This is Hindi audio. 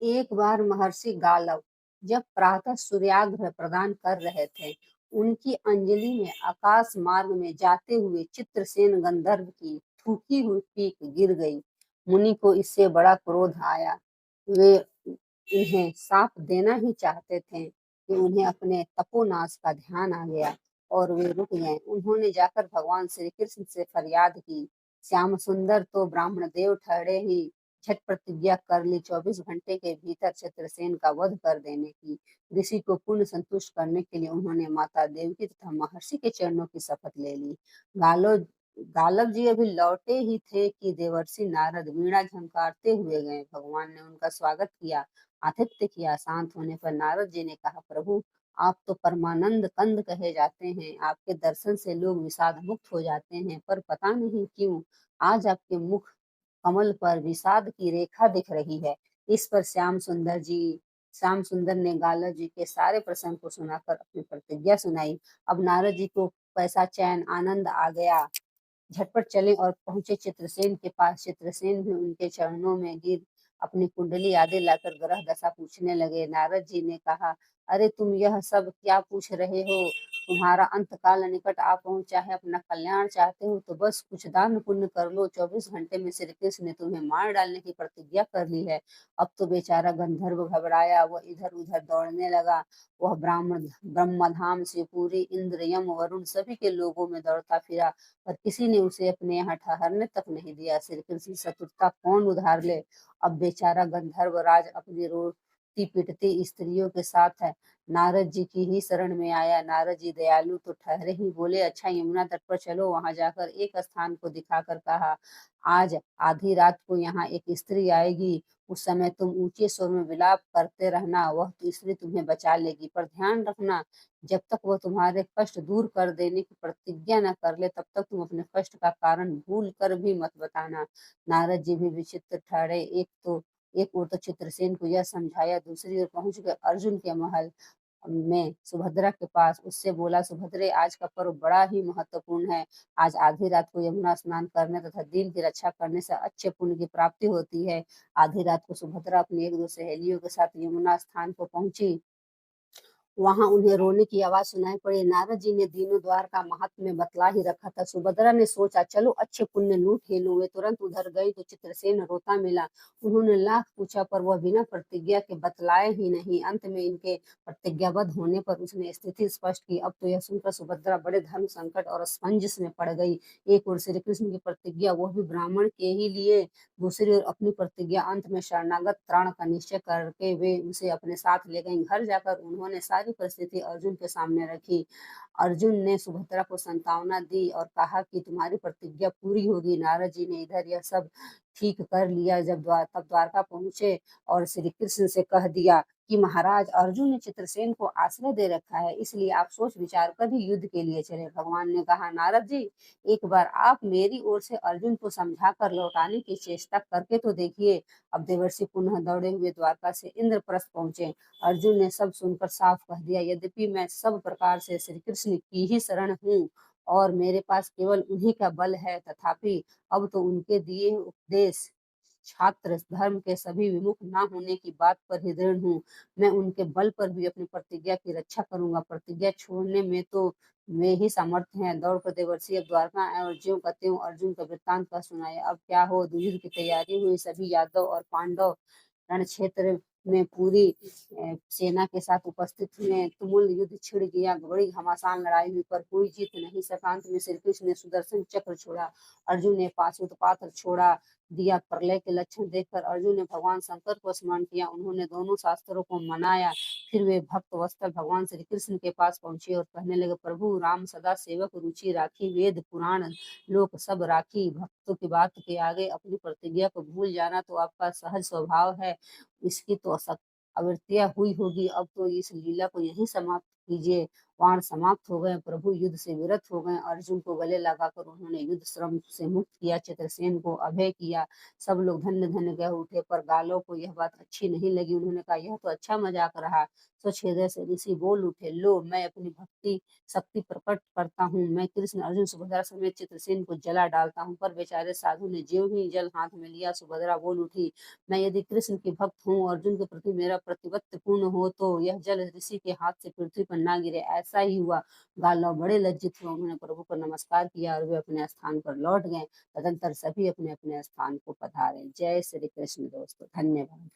एक बार महर्षि गालव जब प्रातः सूर्यार्घ्य प्रदान कर रहे थे, उनकी अंजलि में आकाश मार्ग में जाते हुए चित्रसेन गंधर्व की थूकी हुई पीक गिर गई। मुनि को इससे बड़ा क्रोध आया। वे उन्हें साप देना ही चाहते थे कि उन्हें अपने तपोनाश का ध्यान आ गया और वे रुक गए। उन्होंने जाकर भगवान श्री कृष्ण से फरियाद की। श्याम सुंदर तो ब्राह्मण देव ठहरे ही झट प्रतिज्ञा कर ली 24 घंटे के भीतर चित्रसेन का वध कर देने की। ऋषि को पूर्ण संतुष्ट करने के लिए उन्होंने माता देवकी तथा महर्षि के चरणों की शपथ ले ली। गालो गालव जी अभी लौटे ही थे कि देवर्षि नारद वीणा झंकारते हुए गए। भगवान ने उनका स्वागत किया, आतिथ्य किया। शांत होने पर नारद जी ने कहा, प्रभु आप तो परमानंद कंद कहे जाते हैं। आपके दर्शन से लोग विषाद मुक्त हो जाते हैं, पर पता नहीं क्यों आज आपके मुख कमल पर विषाद की रेखा दिख रही है। इस पर श्याम सुंदर ने गालव जी के सारे प्रसंग को सुनाकर अपनी प्रतिज्ञा सुनाई। अब नारद जी को कैसा चैन आनंद आ गया। झटपट चले और पहुंचे चित्रसेन के पास। चित्रसेन भी उनके चरणों में गिर अपनी कुंडली आदि लाकर ग्रह दशा पूछने लगे। नारद जी ने कहा, अरे तुम यह सब क्या पूछ रहे हो? तुम्हारा अंतकाल निकट आ पहुंचा है, अपना कल्याण चाहते हो तो बस कुछ दान पुण्य कर लो। 24 घंटे में श्री कृष्ण ने तुम्हें मार डालने की प्रतिज्ञा कर ली है। अब तो बेचारा गंधर्व घबराया, वह इधर उधर दौड़ने लगा। वह ब्रह्मधाम से पूरी इंद्र यम वरुण सभी के लोगों में दौड़ता फिरा, पर किसी ने उसे अपने यहाँ ठहरने तक नहीं दिया। श्री कृष्ण चतुरता कौन उधार ले। अब बेचारा गंधर्व राज अपनी रोती पीटती स्त्रियों के साथ है, नारद जी की ही शरण में आया। नारद जी दयालु तो ठहरे ही, बोले अच्छा यमुना तट पर चलो। वहां जाकर एक स्थान को दिखाकर कहा, आज आधी रात को यहाँ एक स्त्री आएगी, उस समय तुम ऊंचे स्वर में विलाप करते रहना, वह तो स्त्री तुम्हें बचा लेगी। पर ध्यान रखना, जब तक वह तुम्हारे कष्ट दूर कर देने की प्रतिज्ञा न कर ले, तब तक तुम अपने कष्ट का कारण भूल कर भी मत बताना। नारद जी भी विचित्र ठहरे। एक ओर तो चित्रसेन को यह समझाया, दूसरी ओर पहुंच गए अर्जुन के महल में सुभद्रा के पास। उससे बोला, सुभद्रे आज का पर्व बड़ा ही महत्वपूर्ण है। आज आधी रात को यमुना स्नान करने तथा दीन की रक्षा करने से अच्छे पुण्य की प्राप्ति होती है। आधी रात को सुभद्रा अपनी एक दो सहेलियों के साथ यमुना स्थान को पहुंची। वहां उन्हें रोने की आवाज सुनाई पड़ी। नारद जी ने दीनों द्वार का महात्म्य बतला ही रखा था। सुभद्रा ने सोचा, चलो अच्छे पुण्य लूट ही लूं। वे तुरंत उधर गई तो चित्रसेन रोता मिला। उन्होंने लाख पूछा, पर वह बिना प्रतिज्ञा के बतलाए ही नहीं। अंत में इनके प्रतिज्ञाबद्ध होने पर उसने स्थिति स्पष्ट की। अब तो यह सुनकर सुभद्रा बड़े धर्म संकट और असमंजस में पड़ गई। एक ओर श्री कृष्ण की प्रतिज्ञा, वह भी ब्राह्मण के ही लिए, दूसरी ओर अपनी प्रतिज्ञा। अंत में शरणागत त्राण का निश्चय करके वे उसे अपने साथ ले गईं। घर जाकर उन्होंने सारी परिस्थिति अर्जुन के सामने रखी। अर्जुन ने सुभद्रा को सांत्वना दी और कहा कि तुम्हारी प्रतिज्ञा पूरी होगी। नारद जी ने इधर यह सब ठीक कर लिया। तब द्वारका पहुंचे और श्री कृष्ण से कह दिया कि महाराज, अर्जुन ने चित्रसेन को आश्रय दे रखा है, इसलिए आप सोच विचार कर ही युद्ध के लिए चले। भगवान ने कहा, नारद जी एक बार आप मेरी ओर से अर्जुन को समझा कर लौटाने की चेष्टा करके तो देखिए। अब देवर्षि पुनः दौड़े हुए द्वारका से इंद्रप्रस्थ पहुंचे। अर्जुन ने सब सुनकर साफ कह दिया, यद्यपि मैं सब प्रकार से श्री कृष्ण की ही शरण हूँ और मेरे पास केवल उन्हीं का बल है, तथापि अब तो उनके दिए उपदेश छात्र धर्म के सभी विमुख न होने की बात पर ही दृढ़ हूँ। मैं उनके बल पर भी अपनी प्रतिज्ञा की रक्षा करूंगा। प्रतिज्ञा छोड़ने में तो वे ही सामर्थ्य हैं। दौड़ कर देवर्षि अब द्वारका आए और ज्यों का त्यों अर्जुन का वृत्तांत का सुनाया। अब क्या हो, युद्ध की तैयारी हुई। सभी यादव और पांडव रण क्षेत्र में पूरी सेना के साथ उपस्थित हुए। तुमुल युद्ध छिड़ गया, बड़ी घमासान लड़ाई हुई, पर कोई जीत नहीं सका। अंत में श्री कृष्ण ने सुदर्शन चक्र छोड़ा, अर्जुन ने पाशुपत पात्र छोड़ा दिया। प्रलय के लक्षण देखकर अर्जुन ने भगवान शंकर को स्मरण किया। उन्होंने दोनों शास्त्रों को मनाया। फिर वे भक्त वत्सल भगवान श्री कृष्ण के पास पहुंचे और कहने लगे, प्रभु राम सदा सेवक रुचि राखी, वेद पुराण लोक सब राखी। भक्तों की बात के आगे अपनी प्रतिज्ञा को भूल जाना तो आपका सहज स्वभाव है, इसकी तो आवृत्तियां हुई होगी। अब तो इस लीला को यहीं समाप्त कीजिए बाण समाप्त हो गए, प्रभु युद्ध से विरत हो गए। अर्जुन को गले लगाकर उन्होंने युद्ध श्रम से मुक्त किया, चित्रसेन को अभय किया। सब लोग धन्य धन्य कह उठे, पर गालों को यह बात अच्छी नहीं लगी। उन्होंने कहा, यह तो अच्छा मजाक रहा। स्वच्छ हृदय से ऋषि बोल उठे, लो मैं अपनी भक्ति शक्ति प्रकट करता हूँ, मैं कृष्ण अर्जुन सुभद्रा समेत चित्रसेन को जला डालता हूँ। पर बेचारे साधु ने ज्यों ही जल हाथ में लिया, सुभद्रा बोल उठी, मैं यदि कृष्ण की भक्त हूँ, अर्जुन के प्रति मेरा प्रतिपत्ति पूर्ण हो, तो यह जल ऋषि के हाथ से पृथ्वी पर ना गिरे। ऐसा ही हुआ। गालव बड़े लज्जित हुए, उन्होंने प्रभु को नमस्कार किया और वे अपने स्थान पर लौट गए। तदंतर सभी अपने अपने स्थान को पधारे। जय श्री कृष्ण दोस्तों, धन्यवाद।